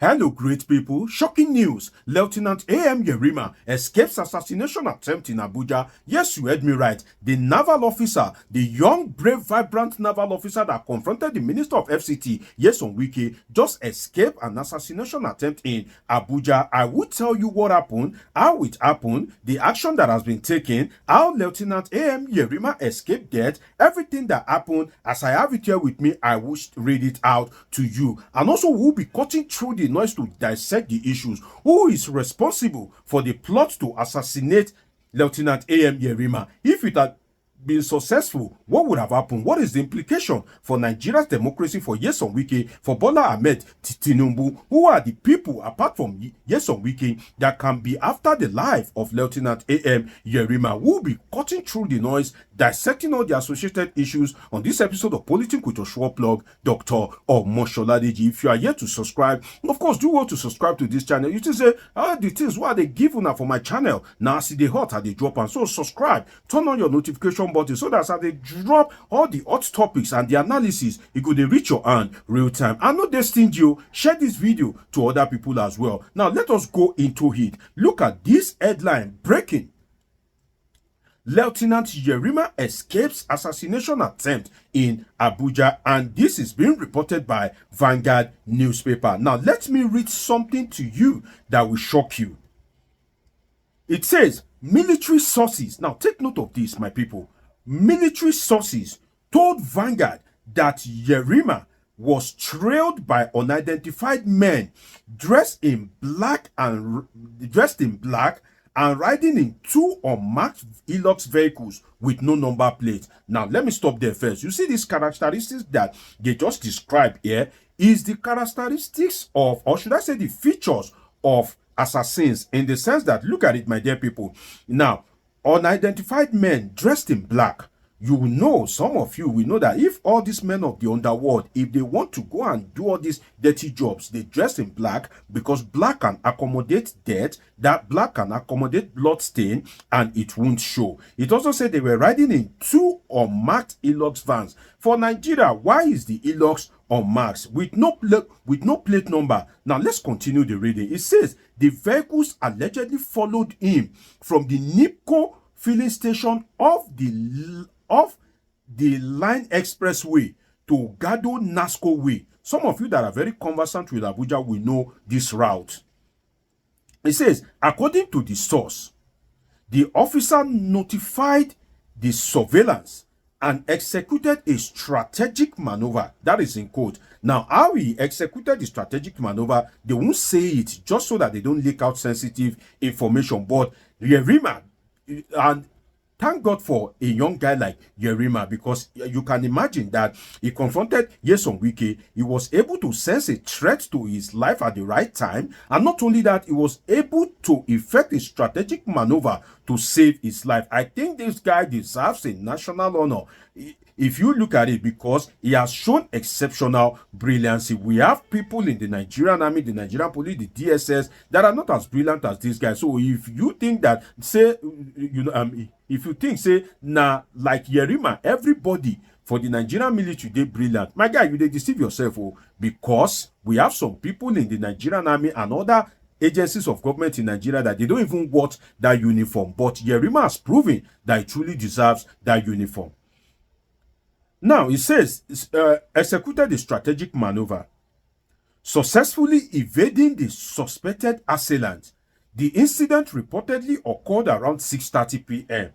Hello, great people. Shocking news. Lieutenant A.M. Yerima escapes assassination attempt in Abuja. Yes, you heard me right. The naval officer, the young, brave, vibrant naval officer that confronted the Minister of FCT, yes, on Wike, just escaped an assassination attempt in Abuja. I will tell you what happened, how it happened, the action that has been taken, how Lieutenant A.M. Yerima escaped death, everything that happened. As I have it here with me, I will read it out to you. And also, we'll be cutting through the noise to dissect the issues. Who is responsible for the plot to assassinate Lieutenant A.M. Yerima? If it had been successful, what would have happened? What is the implication for Nigeria's democracy, for Nyesom Wike, for Bola Ahmed Tinubu? Who are the people, apart from Nyesom Wike, that can be after the life of Lieutenant A.M. Yerima? We'll be cutting through the noise, dissecting all the associated issues on this episode of Politics with Oshua Plug, Dr. Omosholadeji. If you are yet to subscribe, of course, do want to subscribe to this channel. You say, the things what they give now for my channel. Now, see the hot at the drop, and so subscribe, turn on your notification button so that as they drop all the hot topics and the analysis, it could reach your hand real time. I know they stingy you. Share this video to other people as well. Now, let us go into it. Look at this headline breaking. Lieutenant Yerima escapes assassination attempt in Abuja, and this is being reported by Vanguard newspaper. Now, let me read something to you that will shock you. It says, military sources, now take note of this, my people. Military sources told Vanguard that Yerima was trailed by unidentified men dressed in black and riding in two unmarked Hilux vehicles with no number plate. Now, let me stop there first. You see these characteristics that they just described here is the characteristics of, or should I say the features of assassins, in the sense that, look at it, my dear people. Now, unidentified men dressed in black. You know, some of you will know that if all these men of the underworld, if they want to go and do all these dirty jobs, they dress in black because black can accommodate dirt, that black can accommodate blood stain, and it won't show. It also said they were riding in two unmarked Hilux vans. For Nigeria, why is the Hilux unmarked with no plate number? Now, let's continue the reading. It says the vehicles allegedly followed him from the NIPCO filling station of the Line Expressway to Gado Nasco Way. Some of you that are very conversant with Abuja will know this route. It says, according to the source, the officer notified the surveillance and executed a strategic maneuver. That is in quote. Now, how he executed the strategic maneuver, they won't say it just so that they don't leak out sensitive information. But Yerima, and thank God for a young guy like Yerima, because you can imagine that he confronted Nyesom Wike. He was able to sense a threat to his life at the right time. And not only that, he was able to effect a strategic maneuver to save his life. I think this guy deserves a national honor, if you look at it, because he has shown exceptional brilliancy. We have people in the Nigerian army, the Nigerian police, the DSS that are not as brilliant as this guy. So if you think that, say, if you think, say, nah, like Yerima, everybody for the Nigerian military, they brilliant. My guy, you they deceive yourself, because we have some people in the Nigerian army and other agencies of government in Nigeria that they don't even want that uniform. But Yerima has proven that he truly deserves that uniform. Now, it says, executed a strategic maneuver, successfully evading the suspected assailant. The incident reportedly occurred around 6:30 p.m.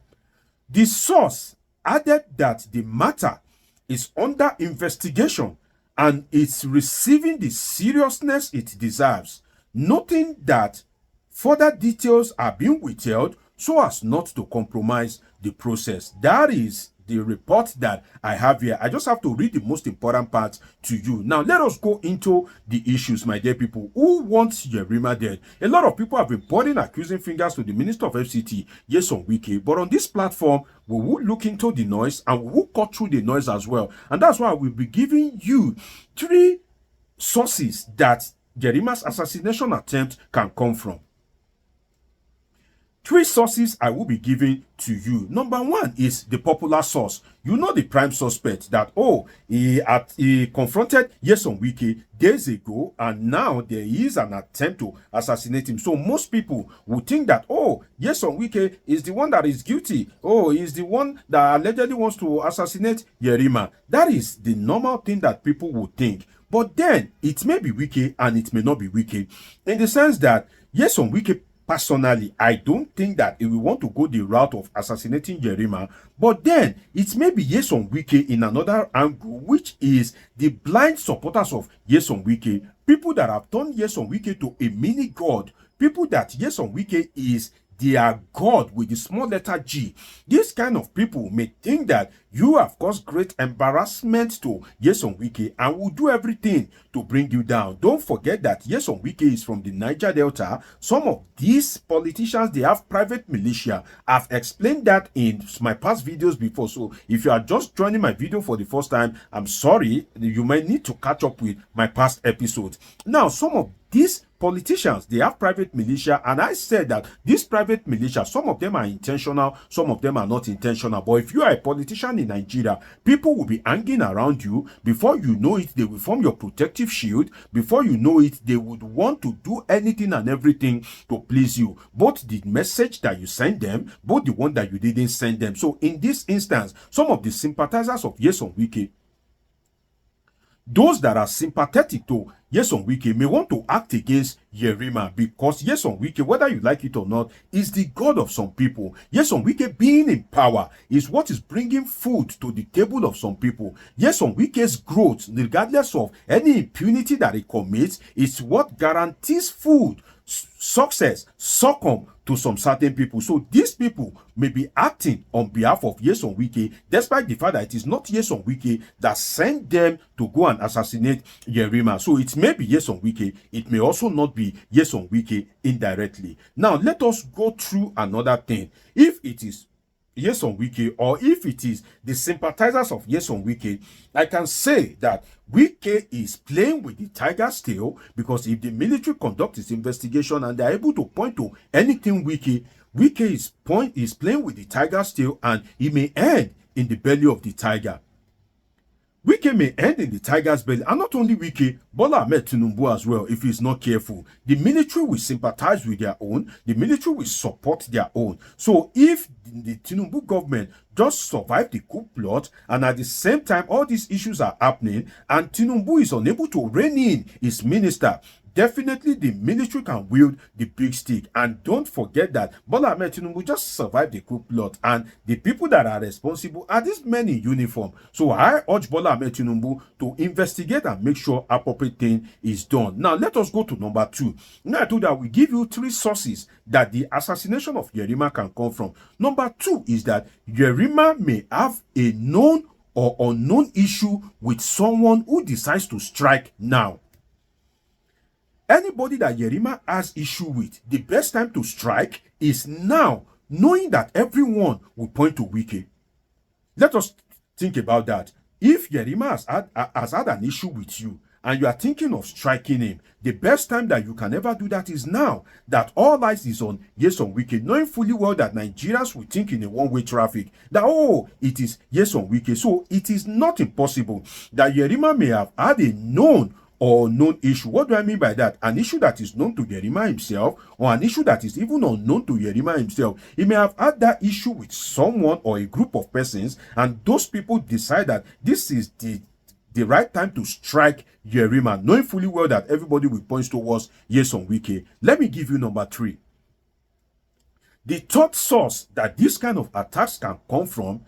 The source added that the matter is under investigation and it's receiving the seriousness it deserves, noting that further details are being withheld so as not to compromise the process. That is the report that I have here. I just have to read the most important part to you. Now, let us go into the issues, my dear people. Who wants Yerima dead? A lot of people have been pointing accusing fingers to the Minister of FCT, Nyesom Wike. But on this platform, we will look into the noise and we will cut through the noise as well. And that's why we'll be giving you 3 sources that Yerima's assassination attempt can come from. Three sources I will be giving to you. Number one is the popular source. You know the prime suspect that, oh, he confronted Nyesom Wike days ago, and now there is an attempt to assassinate him. So most people would think that, oh, Nyesom Wike is the one that is guilty. Oh, he's the one that allegedly wants to assassinate Yerima. That is the normal thing that people would think. But then it may be Wike and it may not be Wike, in the sense that Nyesom Wike, personally, I don't think that if we want to go the route of assassinating Yerima, but then it may be Nyesom Wike in another angle, which is the blind supporters of Nyesom Wike, people that have turned Nyesom Wike to a mini god, people that Nyesom Wike is their God with the small letter G. These kind of people may think that you have caused great embarrassment to Nyesom Wike and will do everything to bring you down. Don't forget that Nyesom Wike is from the Niger Delta. Some of these politicians, they have private militia. I've explained that in my past videos before. So if you are just joining my video for the first time, I'm sorry. You might need to catch up with my past episodes. Now, some of these politicians, they have private militia, and I said that these private militia, some of them are intentional, some of them are not intentional. But if you are a politician in Nigeria, people will be hanging around you. Before you know it, they will form your protective shield. Before you know it, they would want to do anything and everything to please you, both the message that you send them, both the one that you didn't send them. So in this instance, some of the sympathizers of Nyesom Wike, those that are sympathetic to Nyesom Wike, may want to act against Yerima, because Nyesom Wike, whether you like it or not, is the god of some people. Nyesom Wike being in power is what is bringing food to the table of some people. Nyesom Wike's growth, regardless of any impunity that he commits, is what guarantees food, success, succumb to some certain people. So these people may be acting on behalf of Nyesom Wike, despite the fact that it is not Nyesom Wike that sent them to go and assassinate Yerima. So it may be Nyesom Wike, it may also not be Nyesom Wike indirectly. Now let us go through another thing. If it is Nyesom Wike, or if it is the sympathizers of Nyesom Wike, I can say that Wike is playing with the tiger's tail, because if the military conducts its investigation and they are able to point to anything Wike is playing with the tiger's tail, and he may end in the belly of the tiger. Wike may end in the tiger's belly, and not only Wike, Bola Ahmed Tinubu as well, if he's not careful. The military will sympathize with their own, the military will support their own. So if the Tinubu government just survive the coup plot, and at the same time all these issues are happening, and Tinubu is unable to rein in his minister, definitely the military can wield the big stick. And don't forget that Bola Ahmed Tinubu just survived the coup plot, and the people that are responsible are these men in uniform. So I urge Bola Ahmed Tinubu to investigate and make sure appropriate thing is done. Now let us go to number two. Now I told that we give you three sources that the assassination of Yerima can come from. Number two is that Yerima may have a known or unknown issue with someone who decides to strike now. Anybody that Yerima has issue with, the best time to strike is now, knowing that everyone will point to Wike. Let us think about that. If Yerima has had an issue with you, and you are thinking of striking him, the best time that you can ever do that is now, that all eyes is on Nyesom Wike, knowing fully well that Nigerians will think in a one-way traffic, that, oh, it is Nyesom Wike. So it is not impossible that Yerima may have had a known or known issue. What do I mean by that? An issue that is known to Yerima himself, or an issue that is even unknown to Yerima himself. He may have had that issue with someone or a group of persons, and those people decide that this is the right time to strike Yerima, knowing fully well that everybody will point towards Nyesom Wike. Let me give you number three. The third source that this kind of attacks can come from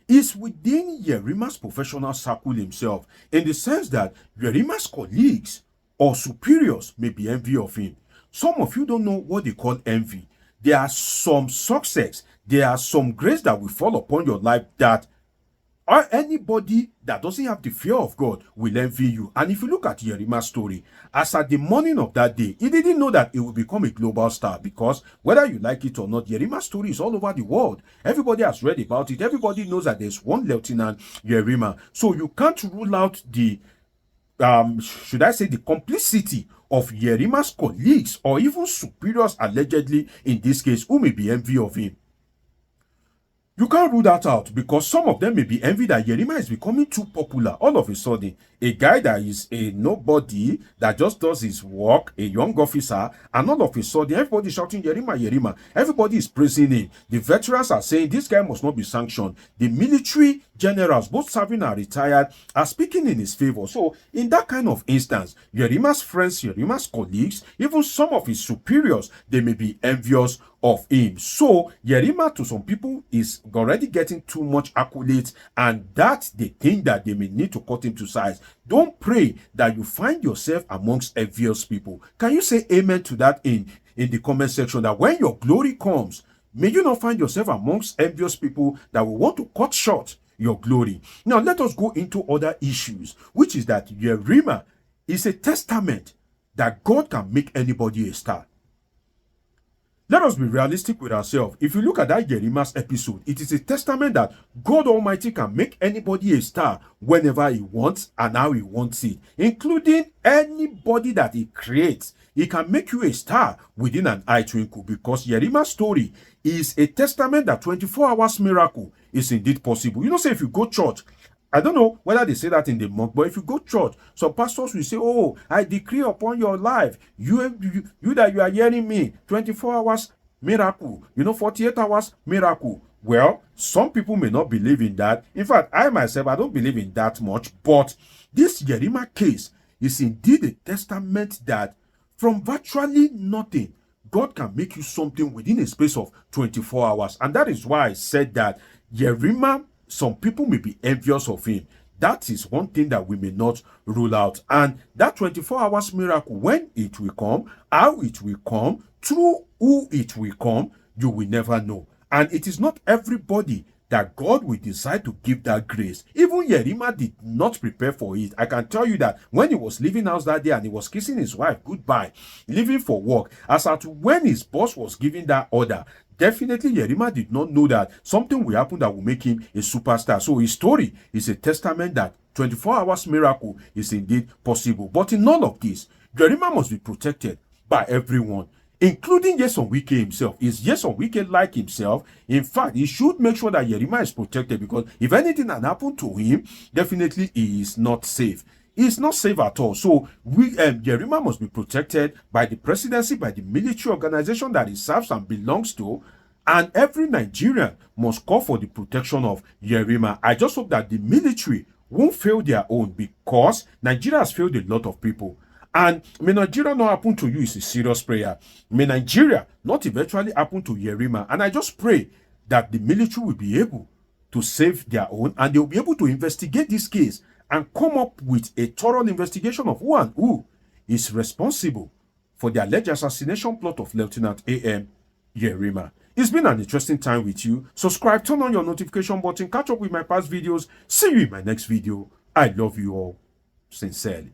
is within Yerima's professional circle himself, in the sense that Yerima's colleagues or superiors may be envy of him. Some of you don't know what they call envy. There are some success, there are some grace that will fall upon your life that anybody that doesn't have the fear of God will envy you. And if you look at Yerima's story, as at the morning of that day, he didn't know that he would become a global star, because whether you like it or not, Yerima's story is all over the world. Everybody has read about it. Everybody knows that there's one Lieutenant Yerima. So you can't rule out the should I say, the complicity of Yerima's colleagues or even superiors allegedly in this case who may be envy of him. You can't rule that out because some of them may be envy that Yerima is becoming too popular all of a sudden. A guy that is a nobody that just does his work, a young officer, and all of a sudden everybody is shouting Yerima, Yerima. Everybody is praising him. The veterans are saying this guy must not be sanctioned. The military generals, both serving and retired, are speaking in his favor. So in that kind of instance, Yerima's friends, Yerima's colleagues, even some of his superiors, they may be envious of him. So Yerima to some people is already getting too much accolades, and that's the thing that they may need to cut him to size. Don't pray that you find yourself amongst envious people. Can you say amen to that in the comment section, that when your glory comes, may you not find yourself amongst envious people that will want to cut short your glory. Now let us go into other issues, which is that Yerima is a testament that God can make anybody a star. Let us be realistic with ourselves. If you look at that Yerima's episode, it is a testament that God Almighty can make anybody a star whenever he wants and how he wants it, including anybody that he creates. He can make you a star within an eye twinkle, because Yerima's story is a testament that 24 hours miracle is indeed possible. You know, say if you go church, I don't know whether they say that in the month, but if you go church, some pastors will say, oh, I decree upon your life, you that you are hearing me, 24 hours miracle, 48 hours miracle. Well, some people may not believe in that. In fact, I myself, I don't believe in that much. But this Yerima case is indeed a testament that from virtually nothing, God can make you something within a space of 24 hours. And that is why I said that Yerima, some people may be envious of him. That is one thing that we may not rule out. And that 24 hours miracle, when it will come, how it will come, through who it will come, you will never know. And it is not everybody that God will decide to give that grace. Even Yerima did not prepare for it. I can tell you that when he was leaving house that day and he was kissing his wife goodbye, leaving for work, as at when his boss was giving that order, definitely Yerima did not know that something will happen that will make him a superstar. So his story is a testament that 24 hours miracle is indeed possible. But in all of this, Yerima must be protected by everyone, including Wike himself. Is Wike like himself? In fact, he should make sure that Yerima is protected, because if anything had happened to him, definitely he is not safe. He is not safe at all. So Yerima must be protected by the presidency, by the military organization that he serves and belongs to, and every Nigerian must call for the protection of Yerima. I just hope that the military won't fail their own, because Nigeria has failed a lot of people. And may Nigeria not happen to you is a serious prayer. May Nigeria not eventually happen to Yerima. And I just pray that the military will be able to save their own, and they will be able to investigate this case and come up with a thorough investigation of who is responsible for the alleged assassination plot of Lieutenant A.M. Yerima. It's been an interesting time with you. Subscribe, turn on your notification button, catch up with my past videos. See you in my next video. I love you all sincerely.